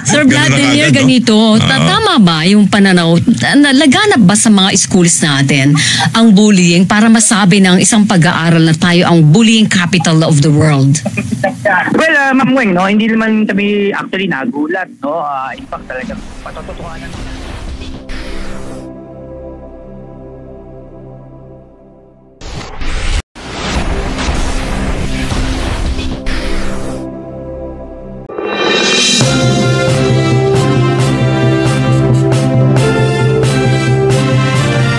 Sir Vladimir, ganito, tama ba yung pananaw, laganap ba sa mga schools natin ang bullying para masabi ng isang pag-aaral na tayo ang bullying capital of the world? Well, Ma'am Weng, no, hindi naman kami actually nagulat, no. In fact, talagang patotohanan.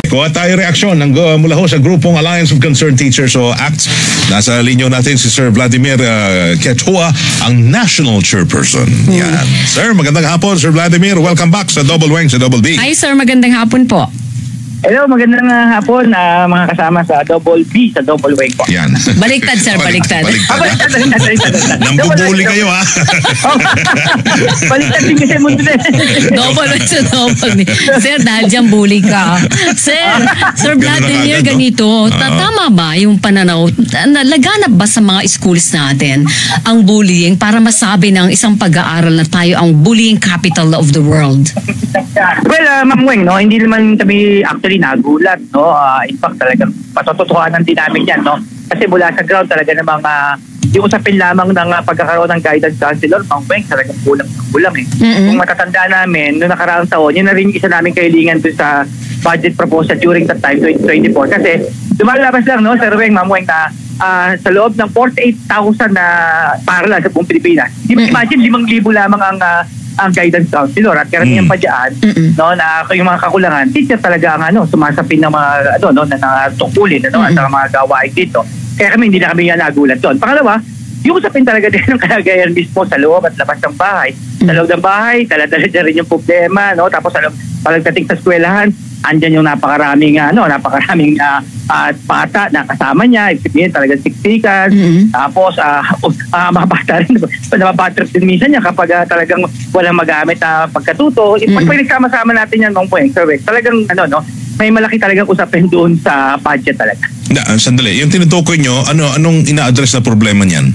Kuha tayo reaksyon mula ho sa grupong Alliance of Concerned Teachers o ACT. Nasa linyo natin si Sir Vladimir Quechua, ang National Chairperson. Yan. Sir, magandang hapon. Sir Vladimir, welcome back sa Double Wang sa Double B. Hi sir, magandang hapon po. Hello, magandang hapon mga kasama sa Double B sa Double Wang po. Yan. Baliktad sir, baliktad. Baliktad. Nambubuli kayo ha. Baliktad din kasi mundo na. Double sa double. Sir, dahil dyan bully ka. Sir Vladimir, ganito, tama ba yung pananaw, laganap ba sa mga schools natin ang bullying para masabi ng isang pag-aaral na tayo ang bullying capital of the world? Well, Ma'am Weng, no, hindi naman kami actually nagulat, no. In fact, talagang patotohanan din namin yan, no. Kasi mula sa ground talaga namang yung usapin lamang ng pagkakaroon ng guidance counselor, Ma'am Weng, talagang kulang eh. Kung matatanda namin, noong nakaraang taon, yun na rin isa namin kahilingan doon sa budget proposal during that time, 2024. Kasi lumalabas lang, no, Sir Weng, Ma'am Weng, na sa loob ng 48,000 na paaralan sa buong Pilipinas. Imagine, 5,000 lamang ang guidance counselor at karamihan pa dyan, no, na yung mga kakulangan, teacher talaga ang sumasapin ng mga na tungkulin at mga gawain dito. Kaya kami hindi na kami nagulat doon. Pangalawa, yung usapin talaga din ng kalagayan mismo sa loob at labas ng bahay. Sa loob ng bahay, dala-dala rin yung problema, no? Tapos pagdating sa eskwelahan, andyan yung napakaraming bata na kasama niya, ibig talagang siksikan. Tapos mga bata rin, nababatrip din minsan niya kapag talagang walang magamit na pagkatuto. Pag pinagsama-sama natin yan, Mang Pueng, talagang may malaki talagang usapin doon sa budget talaga. Sandali, yung tinutukoy nyo, anong ina-address na problema niyan?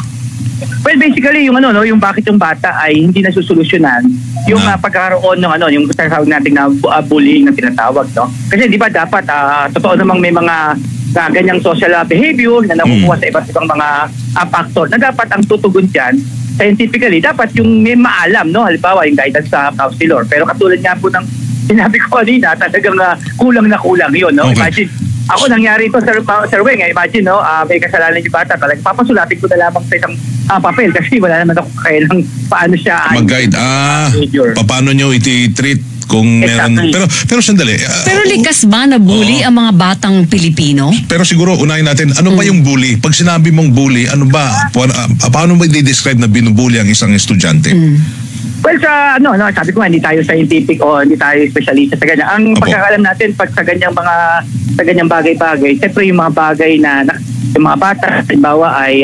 Well, basically yung yung bakit yung bata ay hindi nasusolusyonan yung pagkakaroon ng yung tinatawag natin na bullying na tinatawag, no? Kasi di ba dapat totoo namang may mga ganyang social behavior na nakukuha sa iba't ibang mga factor na dapat ang tutugon diyan scientifically dapat yung may maalam, no? Halimbawa yung guidance sa counselor. Pero katulad nga po ng sinabi ko kanina, talagang kulang na kulang yun, no? Okay. Imagine, ako nangyari ito, Sir Weng, imagine, no, may kasalanan yung bata, talagang papasulatin ko na lamang sa isang papel kasi wala naman ako kailang paano siya mag-guide. Paano nyo iti-treat kung meron. Pero sandali. Pero likas ba na bully ang mga batang Pilipino? Pero siguro unahin natin, ano ba yung bully? Pag sinabi mong bully, ano ba? Paano mo i-describe na binubully ang isang estudyante? Well, sabi ko nga, hindi tayo scientific o hindi tayo specialista sa ganyan. Ang pagkakalam natin pag sa ganyang bagay-bagay, siyempre yung mga bagay na yung mga bata, halimbawa ay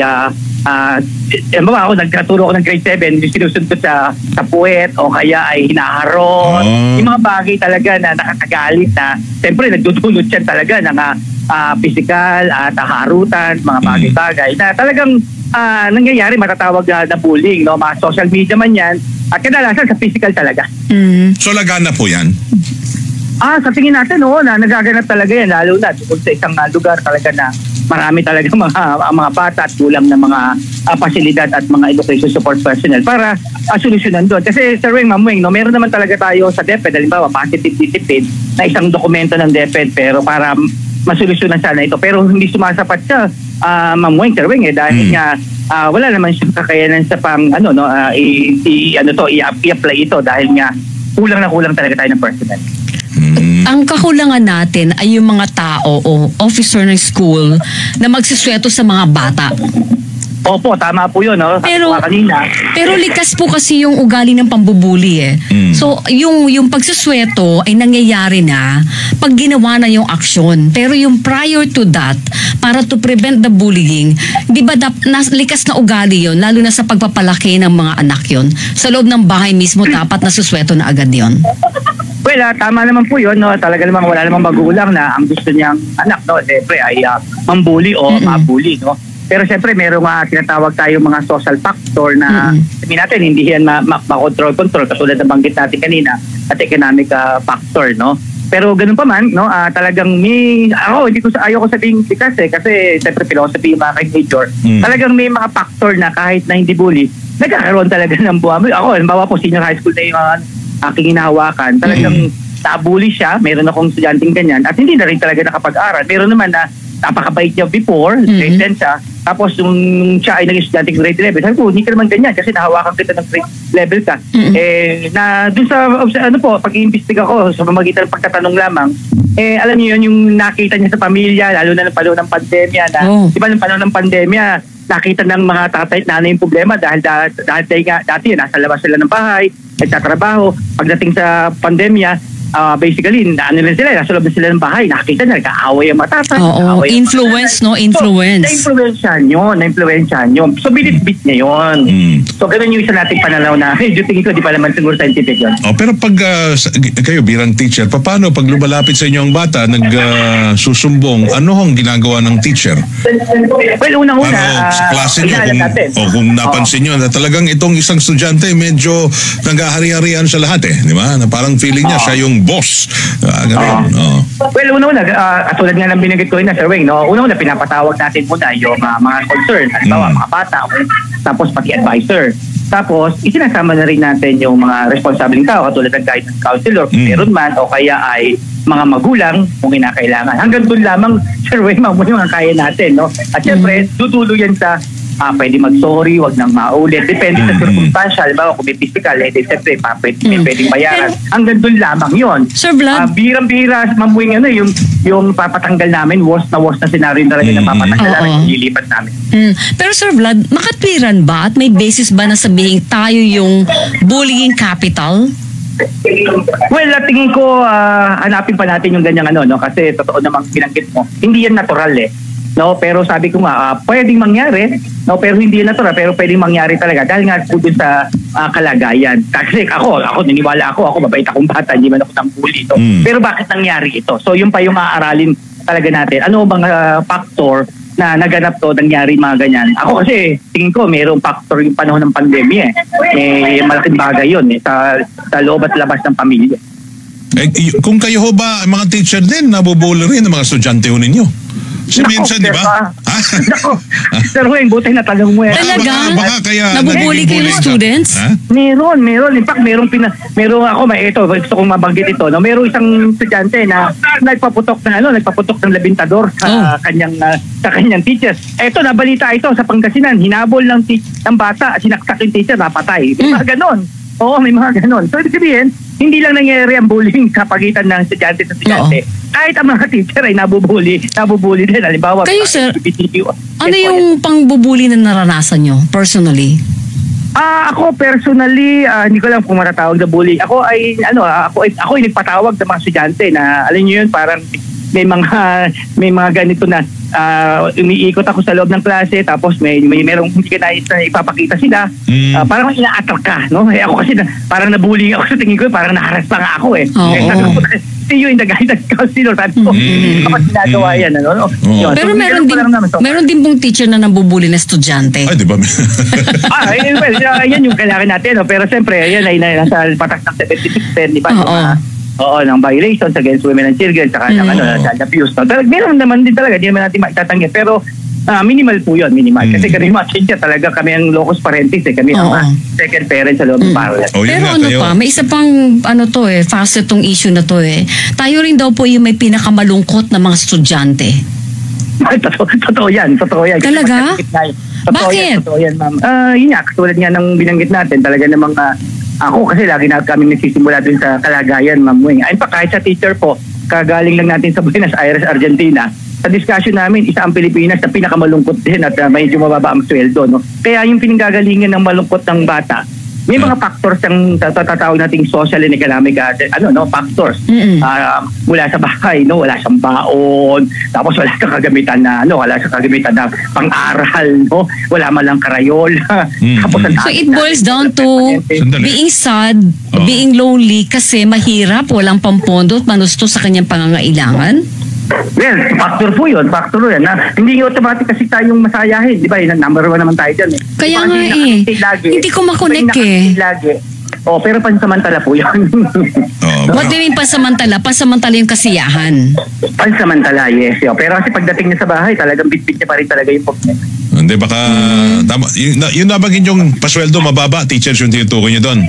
ako, nagkaturo ako ng grade 7, sinusunod sa puwet o kaya ay hinaharot. Yung mga bagay talaga na nakakagalit na, siyempre nagdudulot siya talaga ng physical at harutan, mga bagay-bagay na talagang nangyayari, matatawag na bullying, no? Mga social media man yan, at kadalasan sa physical talaga. So lagana po yan? Sa tingin natin, na nagaganap talaga yan, lalo na sa isang lugar talaga na marami talaga mga bata at kulang ng mga pasilidad at mga education support personnel para solusyonan doon. Kasi Sir Weng, Ma'am Weng, no, meron naman talaga tayo sa DepEd, halimbawa positive discipline na isang dokumento ng DepEd pero para masolusyonan sana ito. Pero hindi sumasapat siya, Ma'am Weng, Sir Weng, dahil nga wala naman siyang kakayanan sa pang i-apply ito dahil nga kulang na kulang talaga tayo ng personnel. Ang kakulangan natin ay yung mga tao o officer ng school na magsisweto sa mga bata. Opo, tama po yun, no? Pero likas po kasi yung ugali ng pambubuli eh. So, yung pagsusweto ay nangyayari na pag ginawa na yung aksyon. Pero yung prior to that, para to prevent the bullying, di ba likas na ugali yun, lalo na sa pagpapalaki ng mga anak yun. Sa loob ng bahay mismo, dapat nasusweto na agad yun. Well, tama naman po yun, no? Talaga namang wala namang magulang na ang gusto niyang anak, no? Siyempre ay mambuli o mabuli, no? Pero siyempre, merong tinatawag tayong mga social factor na sabihin natin, hindi yan ma-control. Kasulad na banggit natin kanina at economic factor, no? Pero ganun pa man, no, talagang ayaw ko sabihin kasi siyempre philosophy yung mga major. Talagang may mga factor na kahit na hindi bully, nagkakaroon talaga ng buhay. Ako, halimbawa po, senior high school na yung aking hinahawakan, talagang nabully siya, meron akong estudyanteng ganyan, at hindi na rin talaga nakapag-aral. Meron naman na napakabait niya before, grade 10 siya, tapos yung siya ay naging estudyante ng grade 11. Sabi ko, hindi ka naman ganyan kasi nahawakan kita ng grade level ka. Na dun sa pag-iimbestiga ko, sa pamagitan ng pagtatanong lamang, alam niyo yun, yung nakita niya sa pamilya, lalo na ng panahon ng pandemya, di ba ng panahon ng pandemya, nakita ng mga tatay at nanay yung problema dahil dati nasa labas sila ng bahay, nagtatrabaho. Pagdating sa pandemya, basically, nasa loob na sila ng bahay, nakita na, nag-aaway ang matatay. Influence, no? Influence. So, na-influensyahan yun. So, binit-bit niya yun. So, ganun yung isa nating pananaw na, medyo tingin ko, di pa naman siguro scientific yun. Pero pag kayo bilang teacher, paano pag lumalapit sa inyo ang bata, nagsusumbong, ano hong ginagawa ng teacher? Well, unang-una, sa klase niyo, kung napansin nyo, na talagang itong isang estudyante, medyo nag-ahari-harian sa lahat di ba? Na parang feeling niya, siya yung boss. Well, una-una, tulad nga ng binigit ko na, Sir Weng, no? Una-una, pinapatawag natin muna yung mga concern, halimbawa, mga bata, tapos pati advisor. Tapos, isinasama na rin natin yung mga responsableng tao, katulad ng guidance counselor, meron man, o kaya ay mga magulang kung kinakailangan. Hanggang doon lamang, Sir Weng, yung ang kaya natin, no? At syempre, dudulo yan sa pwede mag-sorry, wag nang maulit. Depende sa circumstantial. Halimbawa, kung may physical, siyempre, pwedeng bayaran. Hanggang doon lamang yun. Sir Vlad? Birang-bira, Ma'am Wing, yung papatanggal namin, worst na scenario talaga na papatanggal namin, ililipat namin. Pero Sir Vlad, makatwiran ba at may basis ba na sabihin tayo yung bullying capital? Well, tingin ko, hanapin pa natin yung ganyang no? Kasi totoo namang binanggit mo, hindi yan natural no, pero sabi ko nga pwedeng mangyari, no, pero hindi natural, pero pwedeng mangyari talaga dahil nga po dun sa kalagayan. Kasi ako naniniwala ako mabait akong bata, hindi man ako tambuli pero bakit nangyari ito? So yun pa yung aaralin talaga natin. Ano bang factor na naganap nangyari mga ganyan? Ako kasi tingin ko mayroong factor yung panahon ng pandemya malaking bagay yun sa loob at labas ng pamilya. Kung kayo ho ba mga teacher din, nabubully rin ng mga estudyante ho ninyo? Si minsan, di ba? Sir Weng, buti na tanong mo Talaga? Nabubuli kayo ng students? Meron. In fact, meron ako, gusto kong mabanggit ito. No? Meron isang estudyante na nagpaputok ng labintador sa kanyang teacher. Ito, nabalita ito sa Pangasinan. Hinabol ng bata, sinaksak yung teacher, napatay. May mga ganon. Oo, may mga ganon. So, ibig sabihin, hindi lang nangyayari ang bullying sa pagitan ng estudyante sa estudyante. Kahit ang mga teacher ay nabubuli din. Halimbawa, kayo sir, ano yung pangbubuli na naranasan nyo personally? Ako personally, hindi ko lang kung matatawag na bully. Ako ay nagpatawag ng mga estudyante na alam niyo yun, parang may mga ganito na umiikot ako sa loob ng klase, tapos merong hindi ka na ipapakita sila, parang ina-attract ka, no? Ako kasi parang nabully ako sa tingin ko, parang naharas pa nga ako see you in the guidance counselor, sabi ko, kapag ginagawa yan, ano? Pero meron din pong teacher na nabubuli na estudyante. Ay, di ba? Yan yung kailangan natin, no? Pero siyempre, yan ay nasa patas ng 76%, di ba? Ng violations against women and children, saka ng child abuse. No? Meron naman din talaga, hindi naman natin maitatanggi. Pero minimal po yun, minimal. Kasi kami mga talaga, kami ang locus parentis, kami ang second parent sa loob ng parent. Pero may isa pang facet tong issue na to Tayo rin daw po yung may pinakamalungkot na mga estudyante. Totoo yan. Talaga? Bakit? Totoo yan, ma'am. Yun nga, katulad nga ng binanggit natin, talaga namang ako kasi lagi na kami nagsisimula dun sa kalagayan, Ma'am Weng. Ayun pa, kahit sa teacher po, kagaling lang natin sa Buenos Aires, Argentina, sa discussion namin, isa ang Pilipinas na pinakamalungkot din at medyo mababa ang sweldo. No? Kaya yung pinanggagalingan ng malungkot ng bata, may mga factors ang tatawag nating social and economic factors. Mula sa bahay, wala siyang baon, tapos wala kang kagamitan na pang-aral, wala man lang karayola. So it boils down to being sad, being lonely kasi mahirap, walang pampondo at manusto sa kanyang pangangailangan. Well, factor yan. Na, hindi automatic kasi tayong masayahin. Di ba? Number 1 naman tayo dyan eh. Kaya nga hindi ko makonect eh. Lagi. Pero pansamantala po yun. What do you mean pansamantala? Pansamantala yung kasiyahan. Pansamantala, yes. Pero kasi pagdating niya sa bahay, talagang bitbit niya pa rin talaga yung problema. Hindi, baka tama, yung nabagin yung pasweldo mababa, teachers yung tinutukoy nyo doon.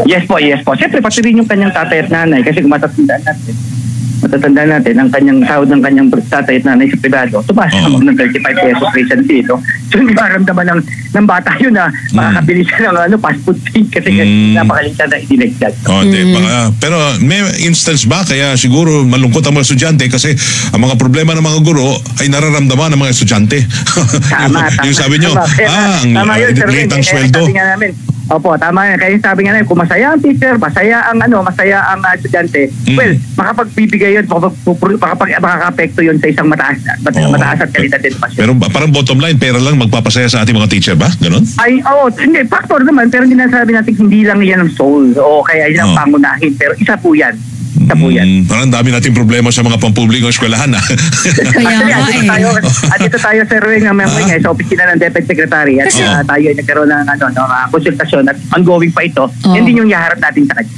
Yes po. Siyempre, pati rin yung kanyang tatay at nanay kasi kung matatandaan natin ang kanyang sahod ng kanyang tatay at nanay sa privado, tumaas naman ng 35 pesos recently. So hindi maramdaman ng bata yun na makakabili siya ng fast food thing kasi napakalitan na idinagdag. Pero may instance ba kaya siguro malungkot ang mga estudyante kasi ang mga problema ng mga guro ay nararamdaman ng mga estudyante. Tama. Yung sabi nyo, ang late ang sweldo. Sabi nga namin, opo, tama yan. Kaya sabi nga namin, kung masaya ang teacher, masaya ang estudyante, well, makapagbibigay yun, makaka-apekto yun sa isang mataas at kalidad din. Pero parang bottom line, pera lang magpapasaya sa ating mga teacher ba? Ganon? Hindi, factor naman, pero hindi nasabi natin hindi lang yan ang soul, o kaya yan ang pangunahin, pero isa po yan. Parang dami nating problema sa mga pampublikong eskwelahan. Dito tayo Sir Weng, sa opisina ng Deputy Secretary at tayo ay nagkaroon ng konsultasyon at ongoing pa ito. Yan din yung yaharap natin sa kanya.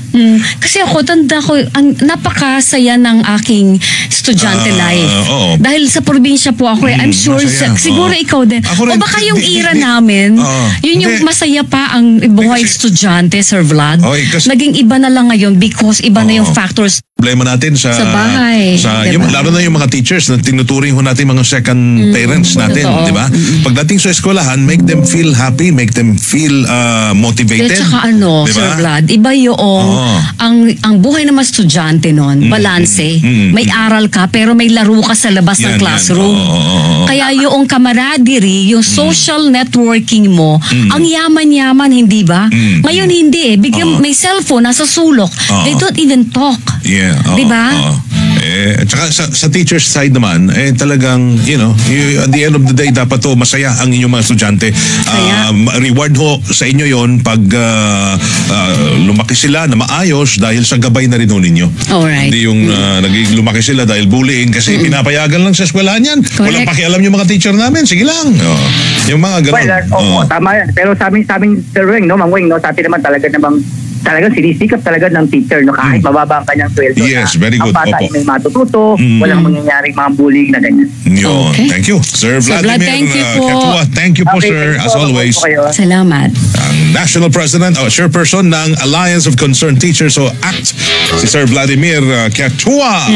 Kasi ako, tanda ko, napakasaya ng aking estudyante life. Dahil sa probinsya po ako, I'm sure, siguro ikaw din. O baka yung era namin, yun yung masaya pa ang buhay estudyante, Sir Vlad. Naging iba na lang ngayon because iba na yung factors. Problema natin sa bahay. Lalo na yung mga teachers na tinuturing ho natin mga second parents natin, di ba? Pagdating sa eskwelahan, make them feel happy, make them feel motivated. At saka diba? Sir Vlad, iba yung ang buhay ng mga estudyante nun, balanse. May aral ka pero may laro ka sa labas ng classroom. Kaya yung camaraderie, yung social networking mo, ang yaman-yaman, hindi ba? Ngayon hindi eh. Bigyan may cellphone, nasa sulok. They don't even talk. Diba? At saka sa teacher's side naman, talagang, at the end of the day, dapat masaya ang inyong mga estudyante. Reward ho sa inyo yon pag lumaki sila na maayos dahil sa gabay na rin ho ninyo. Alright. Hindi yung naging lumaki sila dahil bullying kasi pinapayagan lang sa eskwelahan yan. Walang pakialam yung mga teacher namin. Sige lang. Yung mga ganun. Tama yan. Pero sa amin, Sir Weng, Ma'am Weng, sa atin naman talagang sinisikap talaga ng teacher kahit mababa ang kanyang sweldo. Yes, very good. Ang bata ay may matututo, walang mangyayaring mga bullying na ganyan. Thank you. Sir Vladimir Ketua, thank you po, sir, as always. Salamat. Ang National President o Chairperson ng Alliance of Concerned Teachers o ACT, si Sir Vladimir Ketua.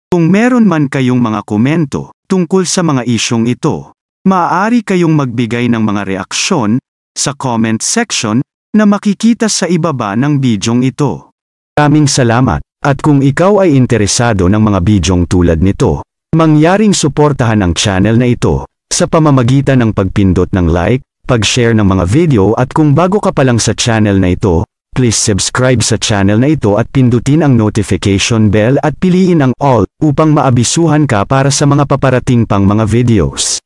Kung meron man kayong mga komento tungkol sa mga isyong ito, maaari kayong magbigay ng mga reaksyon sa comment section na makikita sa ibaba ng bidyong ito. Maraming salamat, at kung ikaw ay interesado ng mga bidyong tulad nito, mangyaring suportahan ang channel na ito sa pamamagitan ng pagpindot ng like, pag-share ng mga video at kung bago ka pa lang sa channel na ito, please subscribe sa channel na ito at pindutin ang notification bell at piliin ang all upang maabisuhan ka para sa mga paparating pang mga videos.